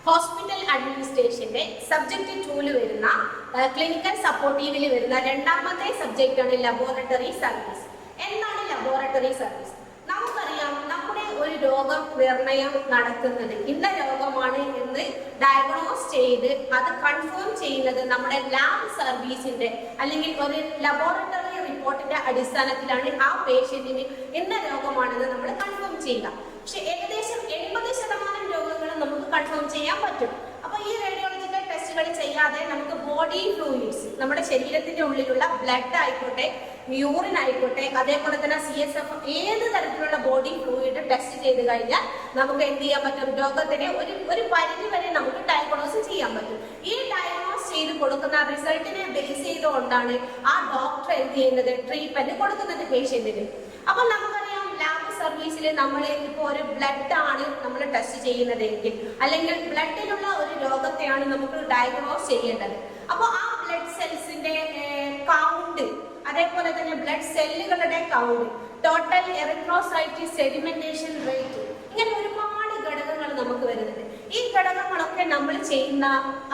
Hospital അഡ്മിനിസ്ട്രേഷന്റെ subject 2 വരുന്ന clinical സപ്പോർട്ടീവിൽ വരുന്ന രണ്ടാമത്തെ സബ്ജക്റ്റ് ആണ് ലബോറട്ടറി സർവീസ്. എന്താണ് ലബോറട്ടറി സർവീസ്? നമുക്കറിയാം, നമ്മുടെ ഒരു രോഗം നിർണയം നടത്തുന്നത് ഇന്ന രോഗമാണ് എന്ന് ഡയഗ്നോസ് ചെയ്ത് അത് കൺഫേം ചെയ്യുന്നത് നമ്മുടെ ലാബ് സർവീസിന്റെ അല്ലെങ്കിൽ ഒരു ലബോറട്ടറി റിപ്പോർട്ടിന്റെ അടിസ്ഥാനത്തിലാണ് ആ പേഷ്യന്റിന് ഇന്ന രോഗമാണെന്ന് നമ്മൾ കൺഫേം ചെയ്യുക. പക്ഷെ ഏകദേശം 80% രോഗങ്ങളും നമുക്ക് കൺഫേം ചെയ്യാൻ പറ്റും. അപ്പൊ ഈ റേഡിയോളജിക്കൽ ടെസ്റ്റുകൾ ചെയ്യാതെ നമുക്ക് ബോഡി ഫ്ലൂയിഡ്സ്, നമ്മുടെ ശരീരത്തിന്റെ ഉള്ളിലുള്ള ബ്ലഡ് ആയിക്കോട്ടെ, യൂറിൻ ആയിക്കോട്ടെ, അതേപോലെ തന്നെ CSF, ഏത് തരത്തിലുള്ള ബോഡി ഫ്ലൂയിഡ് ടെസ്റ്റ് ചെയ്ത് കഴിഞ്ഞാൽ നമുക്ക് എന്ത് ചെയ്യാൻ പറ്റും? രോഗത്തിന് ഒരു പരിധി വരെ നമുക്ക് ഡയഗ്നോസ് ചെയ്യാൻ പറ്റും. ഈ ഡയഗ്നോസ് ചെയ്ത് കൊടുക്കുന്ന റിസൾട്ടിനെ ബേസ് ചെയ്തുകൊണ്ടാണ് ആ ഡോക്ടർ എന്ത് ചെയ്യുന്നത്? ട്രീറ്റ്മെന്റ് കൊടുക്കുന്നത് പേഷ്യന്റിന്. അപ്പൊ നമുക്കറിയാം, ലാബ് സർവീസിൽ നമ്മൾ ഇപ്പോൾ ഒരു ബ്ലഡ് ആണ് നമ്മൾ ടെസ്റ്റ് ചെയ്യുന്നതെങ്കിൽ, അല്ലെങ്കിൽ ബ്ലഡിലുള്ള ഒരു രോഗത്തെയാണ് നമുക്ക് ഡയഗ്നോസ് ചെയ്യേണ്ടത്. അപ്പോൾ ആ ബ്ലഡ് സെൽസിന്റെ കൗണ്ട്, അതേപോലെ തന്നെ ബ്ലഡ് സെല്ലുകളുടെ count, total erythrocyte sedimentation rate, ഇങ്ങനെ ഒരുപാട് ഘടകങ്ങൾ നമുക്ക് വരുന്നുണ്ട്. ഈ ഘടകങ്ങളൊക്കെ നമ്മൾ ചെയ്യുന്ന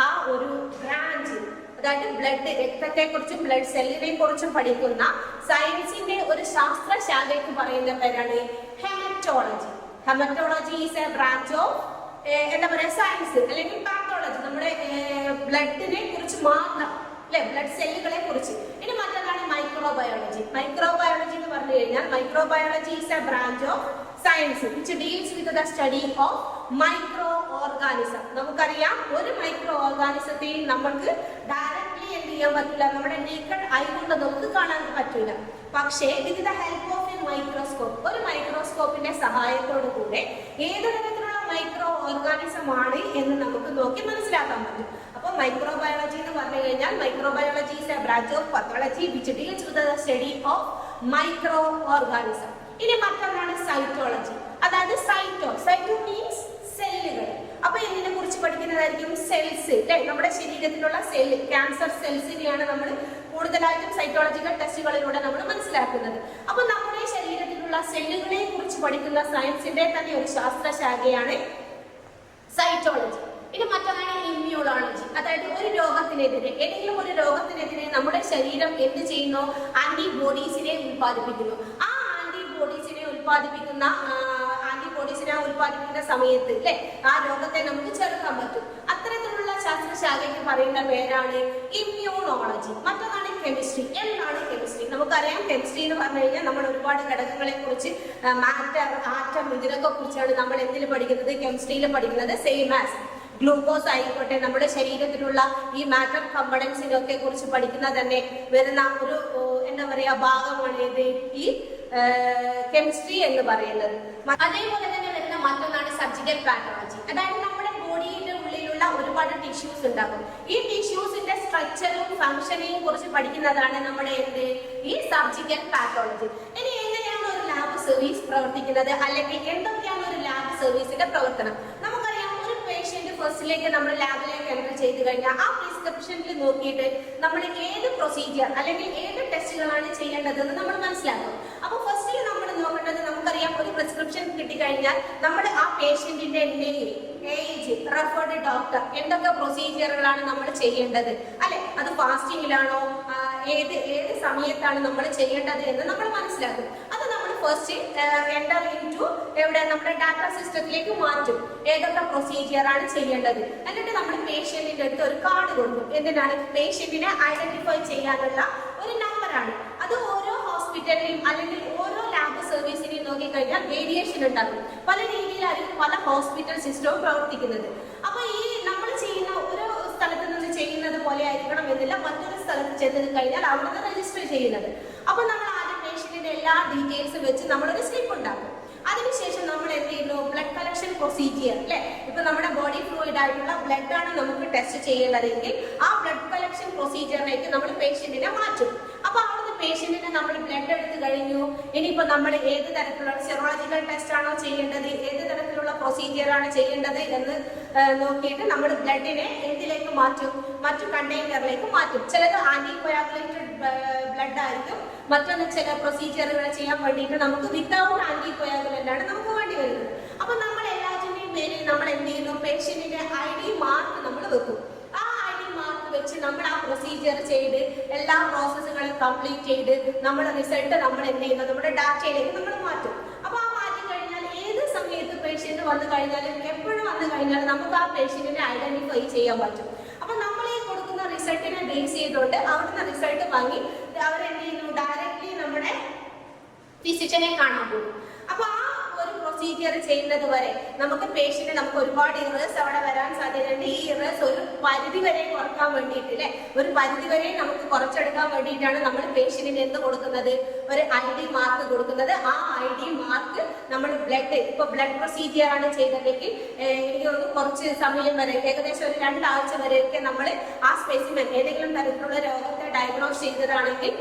ആ ഒരു ബ്രാഞ്ച്, അതായത് ബ്ലഡ്, രക്തത്തെ കുറിച്ചും ബ്ലഡ് സെല്ലിനെ കുറിച്ചും പഠിക്കുന്ന സയൻസിന്റെ ഒരു ശാസ്ത്രശാഖയ്ക്ക് പറയുന്ന പേരാണ് haematology. Haematology is A branch of എന്താ പറയാ സയൻസ് അല്ലെങ്കിൽ പാത്തോളജി, നമ്മുടെ ബ്ലഡിനെ കുറിച്ച് മാത്രം, അല്ലെ, ബ്ലഡ് സെല്ലുകളെ കുറിച്ച്. ഇനി മറ്റൊന്നാണ് മൈക്രോബയോളജി. മൈക്രോബയോളജി എന്ന് പറഞ്ഞു കഴിഞ്ഞാൽ microbiology is A branch of science which deals with the study of micro organism. നമുക്കറിയാം, ഒരു മൈക്രോ ഓർഗാനിസത്തെയും നമുക്ക് ഡയറക്ട്ലി എന്ത് ചെയ്യാൻ പറ്റില്ല, നമ്മുടെ നേക്കഡ് ഐ കൊണ്ട് നമുക്ക് കാണാൻ പറ്റില്ല. പക്ഷേ with the help of A microscope, ഒരു മൈക്രോസ്കോപ്പിന്റെ സഹായത്തോടു കൂടെ ഏത് തരത്തിലുള്ള മൈക്രോ ഓർഗാനിസം ആണ് എന്ന് നമുക്ക് നോക്കി മനസ്സിലാക്കാൻ പറ്റും. അപ്പോൾ മൈക്രോബയോളജി എന്ന് പറഞ്ഞു കഴിഞ്ഞാൽ microbiology is A branch of pathology which deals with the study of micro organism. ഇനി മറ്റൊന്നാണ് സൈറ്റോളജി, അതായത് സൈറ്റോ മീൻസ് സെല്ലുകൾ. അപ്പൊ ഇതിനെ കുറിച്ച് പഠിക്കുന്നതായിരിക്കും സെൽസ്, അല്ലെ, നമ്മുടെ ശരീരത്തിലുള്ള സെല്ല്, ക്യാൻസർ സെൽസിനെയാണ് നമ്മൾ കൂടുതലായിട്ടും സൈറ്റോളജിക്കൽ ടെസ്റ്റുകളിലൂടെ നമ്മൾ മനസ്സിലാക്കുന്നത്. അപ്പൊ നമ്മുടെ ശരീരത്തിലുള്ള സെല്ലുകളെ കുറിച്ച് പഠിക്കുന്ന സയൻസിന്റെ തന്നെ ഒരു ശാസ്ത്രശാഖയാണ് സൈറ്റോളജി. ഇനി മറ്റൊന്നാണ് ഇമ്മ്യൂണോളജി, അതായത് ഒരു രോഗത്തിനെതിരെ, ഏതെങ്കിലും ഒരു രോഗത്തിനെതിരെ നമ്മുടെ ശരീരം എന്ത് ചെയ്യുന്നു? ആന്റിബോഡീസിനെ ഉത്പാദിപ്പിക്കുന്നു. ആ ആന്റിബോഡീസിനെ ഉത്പാദിപ്പിക്കുന്ന സമയത്ത്, അല്ലെ, ആ രോഗത്തെ നമുക്ക് ചെറുക്കാൻ പറ്റും. അത്തരത്തിലുള്ള ശാസ്ത്രശാഖയ്ക്ക് പറയുന്ന പേരാണ് ഇമ്മ്യൂണോളജി. മറ്റൊന്നാണ് കെമിസ്ട്രി. എന്താണ് കെമിസ്ട്രി? നമുക്കറിയാം, കെമിസ്ട്രി എന്ന് പറഞ്ഞു കഴിഞ്ഞാൽ നമ്മൾ ഒരുപാട് ഘടകങ്ങളെ കുറിച്ച്, മാറ്റർ, ആറ്റം, ഇതിനൊക്കെ കുറിച്ചാണ് നമ്മൾ എന്തിൽ പഠിക്കുന്നത്? കെമിസ്ട്രിയിൽ പഠിക്കുന്നത്. സെയിം ആസ് ഗ്ലൂക്കോസ് ആയിക്കോട്ടെ, നമ്മുടെ ശരീരത്തിലുള്ള ഈ മാറ്റർ കമ്പണൻസിനൊക്കെ കുറിച്ച് പഠിക്കുന്ന തന്നെ വരുന്ന ഒരു എന്താ പറയാ ഭാഗമാണ് ഇത് ഈ കെമിസ്ട്രി എന്ന് പറയുന്നത്. അതേപോലെ തന്നെ വരുന്ന മറ്റൊന്നാണ് സർജിക്കൽ പാത്തോളജി, അതായത് നമ്മുടെ ബോഡിയുടെ ഉള്ളിലുള്ള ഒരുപാട് ടിഷ്യൂസ് ഉണ്ടാകും. ഈ ടിഷ്യൂസിന്റെ സ്ട്രക്ചറും ഫംഗ്ഷനെയും കുറിച്ച് പഠിക്കുന്നതാണ് നമ്മുടെ ഈ സർജിക്കൽ പാത്തോളജി. ഇനി എങ്ങനെയാണ് ഒരു ലാബ് സർവീസ് പ്രവർത്തിക്കുന്നത്, അല്ലെങ്കിൽ എന്തൊക്കെയാണ് ഒരു ലാബ് സർവീസിന്റെ പ്രവർത്തനം? നമുക്കറിയാം, ഒരു പേഷ്യന്റ് ഫസ്റ്റിലേക്ക് നമ്മൾ ലാബിലേക്ക് എൻ്റർ ചെയ്ത് കഴിഞ്ഞാൽ ആ പ്രിസ്ക്രിപ്ഷനിൽ നോക്കിയിട്ട് നമ്മൾ ഏത് പ്രൊസീജിയർ അല്ലെങ്കിൽ ഏത് ടെസ്റ്റുകളാണ് ചെയ്യേണ്ടതെന്ന് നമ്മൾ മനസ്സിലാക്കും. അപ്പൊ ഫസ്റ്റിൽ നമ്മൾ നോക്കേണ്ടത്, നമുക്കറിയാം, ഒരു പ്രിസ്ക്രിപ്ഷൻ കിട്ടിക്കഴിഞ്ഞാൽ നമ്മൾ ആ പേഷ്യന്റിന്റെ നെയിം, ഏജ്, റെഫേർഡ് ഡോക്ടർ, എന്തൊക്കെ പ്രൊസീജിയറുകളാണ് നമ്മൾ ചെയ്യേണ്ടത്, അല്ലെ, അത് ഫാസ്റ്റിംഗിലാണോ, ഏത് സമയത്താണ് നമ്മൾ ചെയ്യേണ്ടത് എന്ന് നമ്മൾ മനസ്സിലാക്കും. അത് നമ്മൾ ഫസ്റ്റ് എൻ്റർ ഇൻടു എവിടെ, നമ്മുടെ ഡാറ്റാ സിസ്റ്റത്തിലേക്ക് മാറ്റും, ഏതൊക്കെ പ്രൊസീജിയർ ആണ് ചെയ്യേണ്ടത്. എന്നിട്ട് നമ്മൾ പേഷ്യന്റിന്റെ അടുത്ത് ഒരു കാർഡ് കൊടുക്കും. എന്തിനാണ്? പേഷ്യന്റിനെ ഐഡന്റിഫൈ ചെയ്യാനുള്ള ഒരു നമ്പറാണ്. അത് ഓരോ ഹോസ്പിറ്റലിലും അല്ലെങ്കിൽ ഓരോ ലാബ് സർവീസിനെയും നോക്കിക്കഴിഞ്ഞാൽ വേരിയേഷൻ ഉണ്ടാകും. പല രീതിയിലായിരിക്കും പല ഹോസ്പിറ്റൽ സിസ്റ്റവും പ്രവർത്തിക്കുന്നത്. അപ്പൊ ഈ നമ്മൾ ചെയ്യുന്ന ഒരു സ്ഥലത്ത് നിന്ന് ചെയ്യുന്നത് പോലെ ആയിരിക്കണം എന്നില്ല മറ്റൊരു സ്ഥലത്ത് ചെന്ന് കഴിഞ്ഞാൽ അവിടുന്ന് രജിസ്റ്റർ ചെയ്യുന്നത്. അപ്പൊ നമ്മൾ ആദ്യം പേഷ്യന്റിന്റെ എല്ലാ ഡീറ്റെയിൽസും വെച്ച് നമ്മളൊരു സ്ലിപ്പ് ഉണ്ടാക്കും. അതിനുശേഷം നമ്മൾ എന്ത് ചെയ്യുന്നു? ബ്ലഡ് കളക്ഷൻ പ്രൊസീജിയർ, അല്ലെ, ഇപ്പൊ നമ്മുടെ ബോഡി ഫ്ലൂയിഡ് ആയിട്ടുള്ള ബ്ലഡ് ആണ് നമുക്ക് ടെസ്റ്റ് ചെയ്യേണ്ടതെങ്കിൽ ആ ബ്ലഡ് കളക്ഷൻ പ്രൊസീജിയറിലേക്ക് നമ്മൾ പേഷ്യന്റിനെ മാറ്റും. അപ്പൊ അവിടുന്ന് പേഷ്യന്റിനെ നമ്മൾ ബ്ലഡ് എടുത്തു കഴിഞ്ഞു. ഇനിയിപ്പോ നമ്മൾ ഏത് തരത്തിലുള്ള സെറോളജിക്കൽ ടെസ്റ്റ് ആണോ ചെയ്യേണ്ടത്, ഏത് തരത്തിലുള്ള പ്രൊസീജിയർ ആണ് ചെയ്യേണ്ടത് എന്ന് നോക്കിയിട്ട് നമ്മൾ ബ്ലഡിനെ എന്തിലേക്ക് മാറ്റും? മറ്റു കണ്ടെയ്നറിലേക്ക് മാറ്റും. ചിലത് ആന്റികോയാഗുലേറ്റഡ് ബ്ലഡ് ആയിരിക്കും, മറ്റൊന്ന് ചില പ്രൊസീജിയറുകൾ ചെയ്യാൻ വേണ്ടിയിട്ട് നമുക്ക് വിത്തൗട്ട് ആന്റികോയാഗുലന്റ് ആണ് നമുക്ക് വേണ്ടി വരുന്നത്. അപ്പൊ നമ്മൾ എല്ലാറ്റിന്റെയും പേരിൽ നമ്മൾ എന്ത് ചെയ്യുന്നു? പേഷ്യന്റിന്റെ ID കംപ്ലീറ്റ് ചെയ്ത് നമ്മുടെ റിസൾട്ട് നമ്മൾ എന്ത് ചെയ്യുന്നു, നമ്മുടെ ഡാറ്റയിലേക്ക് നമ്മൾ മാറ്റും. അപ്പൊ ആ മാറ്റി കഴിഞ്ഞാൽ ഏത് സമയത്ത് പേഷ്യന്റ് വന്നു കഴിഞ്ഞാലും എപ്പോഴും വന്നു കഴിഞ്ഞാലും നമുക്ക് ആ പേഷ്യന്റിനെ ഐഡന്റിഫൈ ചെയ്യാൻ പറ്റും. അപ്പൊ നമ്മൾ ഈ കൊടുക്കുന്ന റിസൾട്ടിനെ ബേസ് ചെയ്തുകൊണ്ട് അവിടുന്ന് റിസൾട്ട് വാങ്ങി അവരെന്ത് ചെയ്യുന്നു, ഡയറക്ട്ലി നമ്മുടെ ഫിസിഷ്യനെ കാണാൻ പോകും. അപ്പൊ ആ ഒരു പ്രൊസീജിയർ ചെയ്യുന്നത് വരെ നമുക്ക് പേഷ്യന്റ് നമുക്ക് ഒരുപാട് ഇറേഴ്സ് അവിടെ വരാൻ സാധ്യതയുണ്ട്. ഈ ഇറേഴ്സ് ഒരു പരിധി വരെ കുറക്കാൻ വേണ്ടിയിട്ട് അല്ലെ, ഒരു പരിധി വരെ നമുക്ക് കുറച്ചെടുക്കാൻ വേണ്ടിയിട്ടാണ് നമ്മൾ പേഷ്യന്റിന് എന്ത് കൊടുക്കുന്നത്, ഒരു ID മാർക്ക് കൊടുക്കുന്നത്. ആ ID മാർക്ക് നമ്മൾ ബ്ലഡ്, ഇപ്പൊ ബ്ലഡ് പ്രൊസീജിയർ ആണ് ചെയ്തതെങ്കിൽ എനിക്ക് തോന്നുന്നു കുറച്ച് സമയം വരെ, ഏകദേശം ഒരു 2 ആഴ്ച വരെയൊക്കെ നമ്മൾ ആ സ്പെസിമെൻ ഏതെങ്കിലും തരത്തിലുള്ള രോഗത്തെ ഡയഗ്നോസ് ചെയ്തതാണെങ്കിൽ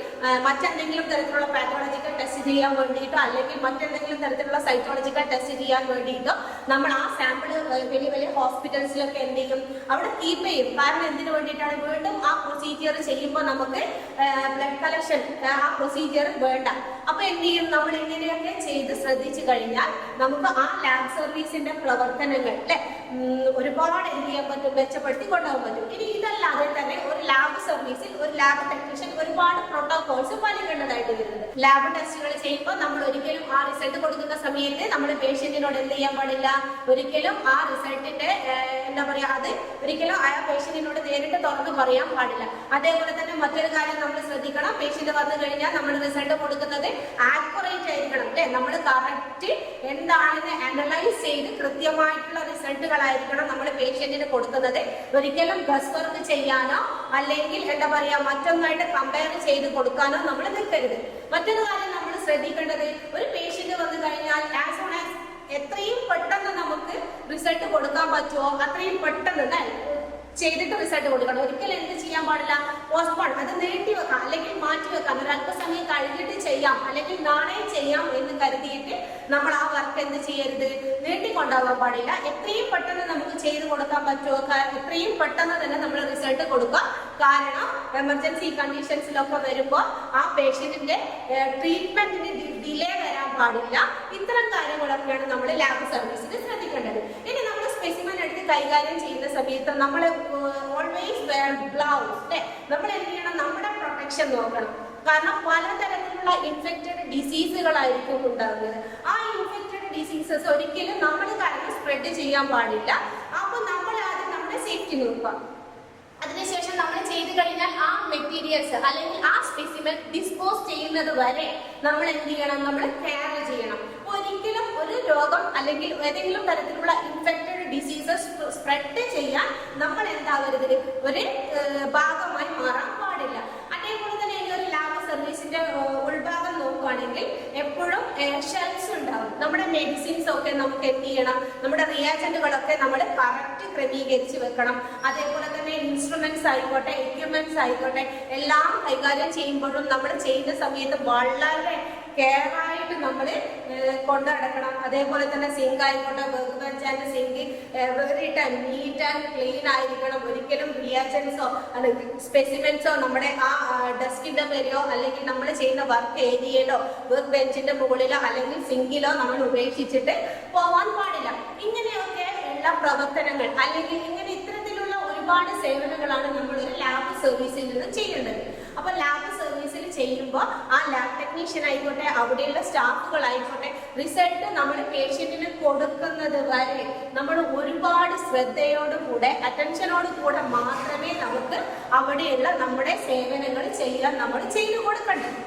മറ്റെന്തെങ്കിലും തരത്തിലുള്ള പാത്തോളജിക്കൽ ടെസ്റ്റ് ചെയ്യാൻ വേണ്ടിയിട്ടോ അല്ലെങ്കിൽ മറ്റെന്തെങ്കിലും തരത്തിലുള്ള സൈറ്റോളജിക്കൽ ടെസ്റ്റ് ചെയ്യാൻ വേണ്ടിയിട്ടോ നമ്മൾ ആ സാമ്പിൾ വലിയ വലിയ ഹോസ്പിറ്റൽസിലൊക്കെ എന്ത് ചെയ്യും, അവിടെ കീപ്പ് ചെയ്യും. കാരണം എന്തിനു വേണ്ടിയിട്ടാണ്, വീണ്ടും ആ പ്രൊസീജിയർ ചെയ്യുമ്പോൾ നമുക്ക് ബ്ലഡ് കളക്ഷൻ ആ പ്രൊസീജിയർ വേണ്ട. അപ്പൊ എന്ത് ചെയ്യും, നമ്മൾ ഇങ്ങനെയൊക്കെ ചെയ്ത് ശ്രദ്ധിച്ചു കഴിഞ്ഞാൽ നമുക്ക് ആ ലാബ് സർവീസിന്റെ പ്രവർത്തനങ്ങൾ അല്ലെ ഒരുപാട് എന്ത് ചെയ്യാൻ പറ്റും, മെച്ചപ്പെടുത്തി കൊണ്ടുപോകാൻ പറ്റും. ഇനി ഇതല്ലാതെ തന്നെ ഒരു ലാബ് സർവീസിൽ ഒരു ലാബ് ടെക്നീഷ്യൻ ഒരുപാട് പ്രോട്ടോകോൾസ് പാലിക്കേണ്ടതായിട്ട് വരുന്നത്. ലാബ് ടെസ്റ്റുകൾ ചെയ്യുമ്പോൾ നമ്മൾ ഒരിക്കലും ആ റിസൾട്ട് കൊടുക്കുന്ന സമയത്ത് നമ്മൾ പേഷ്യന്റിനോട് എന്ത് ചെയ്യാൻ പാടില്ല, ഒരിക്കലും ആ റിസൾട്ടിന്റെ എന്താ പറയാ, അത് ഒരിക്കലും ആ പേഷ്യന്റിനോട് നേരിട്ട് തുറന്ന് പറയാൻ പാടില്ല. അതേപോലെ തന്നെ മറ്റൊരു കാര്യം നമ്മൾ ശ്രദ്ധിക്കണം, പേഷ്യന്റ് വന്നു കഴിഞ്ഞാൽ നമ്മൾ റിസൾട്ട് കൊടുക്കുന്നത് ആക്യുറേറ്റ് ആയിരിക്കണം അല്ലെ. നമ്മൾ കറക്റ്റ് എന്താണെന്ന് അനലൈസ് ചെയ്ത് കൃത്യമായിട്ടുള്ള റിസൾട്ടുകളായിരിക്കണം നമ്മൾ പേഷ്യന്റിന് കൊടുക്കുന്നത്. ഒരിക്കലും ഗസ് വർക്ക് ചെയ്യാനോ അല്ലെങ്കിൽ എന്താ പറയാ മറ്റൊന്നായിട്ട് കമ്പയർ ചെയ്ത് കൊടുക്കാനോ നമ്മൾ നിൽക്കരുത്. മറ്റൊരു കാര്യം നമ്മൾ ശ്രദ്ധിക്കേണ്ടത്, ഒരു പേഷ്യന്റ് വന്നു കഴിഞ്ഞാൽ ആസ് ഓൺ ആസ് എത്രയും പെട്ടെന്ന് നമുക്ക് റിസൾട്ട് കൊടുക്കാൻ പറ്റുമോ അത്രയും പെട്ടെന്ന് ചെയ്തിട്ട് റിസൾട്ട് കൊടുക്കണം. ഒരിക്കലും എന്ത് ചെയ്യാൻ പാടില്ല, പോസ്റ്റ്പോൺ, അത് നീട്ടി വെക്കാം അല്ലെങ്കിൽ മാറ്റി വെക്കാം, ഒരു അല്പസമയം കഴിഞ്ഞിട്ട് ചെയ്യാം അല്ലെങ്കിൽ നാളെ ചെയ്യാം എന്ന് കരുതിയിട്ട് നമ്മൾ ആ വർക്ക് എന്ത് ചെയ്യരുത്, നീട്ടിക്കൊണ്ടാവാൻ പാടില്ല. എത്രയും പെട്ടെന്ന് നമുക്ക് ചെയ്ത് കൊടുക്കാൻ പറ്റുമോ എത്രയും പെട്ടെന്ന് തന്നെ നമ്മൾ റിസൾട്ട് കൊടുക്കുക. കാരണം എമർജൻസി കണ്ടീഷൻസിലൊക്കെ വരുമ്പോൾ ആ പേഷ്യന്റിന്റെ ട്രീറ്റ്മെന്റിന് ഡിലേ വരാൻ പാടില്ല. ഇത്തരം കാര്യങ്ങളൊക്കെയാണ് നമ്മൾ ലാബ് സർവീസിൽ ശ്രദ്ധിക്കേണ്ടത്. ഇനി നമ്മൾ സ്പെസിമെൻ എടുത്ത് കൈകാര്യം ചെയ്യുന്ന സമയത്ത് നമ്മൾ ഓൾവേസ് വെയർ ഗ്ലൗസ് അല്ലെ. നമ്മൾ എന്ത് ചെയ്യണം, നമ്മുടെ പ്രൊട്ടക്ഷൻ നോക്കണം. കാരണം പലതരത്തിലുള്ള ഇൻഫെക്റ്റഡ് ഡിസീസുകളായിരിക്കും ഉണ്ടാകുന്നത്. ആ ഇൻഫെക്റ്റഡ് ഡിസീസസ് ഒരിക്കലും നമ്മൾ കാരണം സ്പ്രെഡ് ചെയ്യാൻ പാടില്ല. അപ്പൊ നമ്മൾ ആദ്യം നമ്മുടെ സേഫ്റ്റി നോക്കുക. അതിനുശേഷം നമ്മൾ ചെയ്തു കഴിഞ്ഞാൽ ആ മെറ്റീരിയൽസ് അല്ലെങ്കിൽ ആ സ്പെസിമെൻ ഡിസ്പോസ് ചെയ്യുന്നത് വരെ നമ്മൾ എന്ത് ചെയ്യണം, നമ്മൾ കെയർ ചെയ്യണം. ഒരിക്കലും ഒരു രോഗം അല്ലെങ്കിൽ ഏതെങ്കിലും തരത്തിലുള്ള ഇൻഫെക്റ്റഡ് ഡിസീസസ് സ്പ്രെഡ് ചെയ്യാൻ നമ്മൾ എന്താവരുത്, ഒരു ഭാഗമായി മാറാൻ പാടില്ല. അതേപോലെ തന്നെ ഈ ഒരു ലാബ് സർവീസിന്റെ ഉൾഭാഗം നോക്കുകയാണെങ്കിൽ എപ്പോഴും ഷെൽഫ്സ് ഉണ്ടാവും. നമ്മുടെ മെഡിസിൻസ് ഒക്കെ നമുക്ക് എന്ത് ചെയ്യണം, നമ്മുടെ റിയാജന്റുകളൊക്കെ നമ്മൾ കറക്റ്റ് ക്രമീകരിച്ച് വെക്കണം. അതേപോലെ തന്നെ ഇൻസ്ട്രുമെന്റ്സ് ആയിക്കോട്ടെ എക്യുപ്മെന്റ്സ് ആയിക്കോട്ടെ എല്ലാം കൈകാര്യം ചെയ്യുമ്പോഴും നമ്മൾ ചെയ്യുന്ന സമയത്ത് വളരെ കെയർ ആയിട്ട് നമ്മൾ കൊണ്ടു നടക്കണം. അതേപോലെ തന്നെ സിങ്ക് ആയിക്കോട്ടെ, work bench and sink very neat and clean ആയിരിക്കണം. ഒരിക്കലും റിയാജൻസോ അല്ലെങ്കിൽ സ്പെസിമെൻസോ നമ്മുടെ ആ ഡെസ്കിന്റെ പേരെയോ അല്ലെങ്കിൽ നമ്മൾ ചെയ്യുന്ന വർക്ക് ഏരിയയിലോ വർക്ക് ബെഞ്ചിന്റെ മുകളിലോ അല്ലെങ്കിൽ സിങ്കിലോ നമ്മൾ ഉപേക്ഷിച്ചിട്ട് പോവാൻ പാടില്ല. ഇങ്ങനെയൊക്കെ ഉള്ള പ്രവർത്തനങ്ങൾ അല്ലെങ്കിൽ ഇങ്ങനെ ഇത്തരത്തിലുള്ള ഒരുപാട് സേവനങ്ങളാണ് നമ്മൾ ഒരു ലാബ് സർവീസിൽ നിന്ന് ചെയ്യേണ്ടത്. അപ്പൊ ലാബ് സർവീസിൽ ചെയ്യുമ്പോൾ ആ ലാബ് ടെക്നീഷ്യൻ ആയിക്കോട്ടെ അവിടെയുള്ള സ്റ്റാഫുകളായിക്കോട്ടെ റിസൾട്ട് നമ്മൾ പേഷ്യന്റിന് കൊടുക്കുന്നത് വരെ നമ്മൾ ഒരുപാട് ശ്രദ്ധയോടുകൂടെ അറ്റൻഷനോടുകൂടെ മാത്രമേ നമുക്ക് അവിടെയുള്ള നമ്മുടെ സേവനങ്ങൾ ചെയ്യാൻ നമ്മൾ ചെയ്തു കൊടുക്കേണ്ടത്.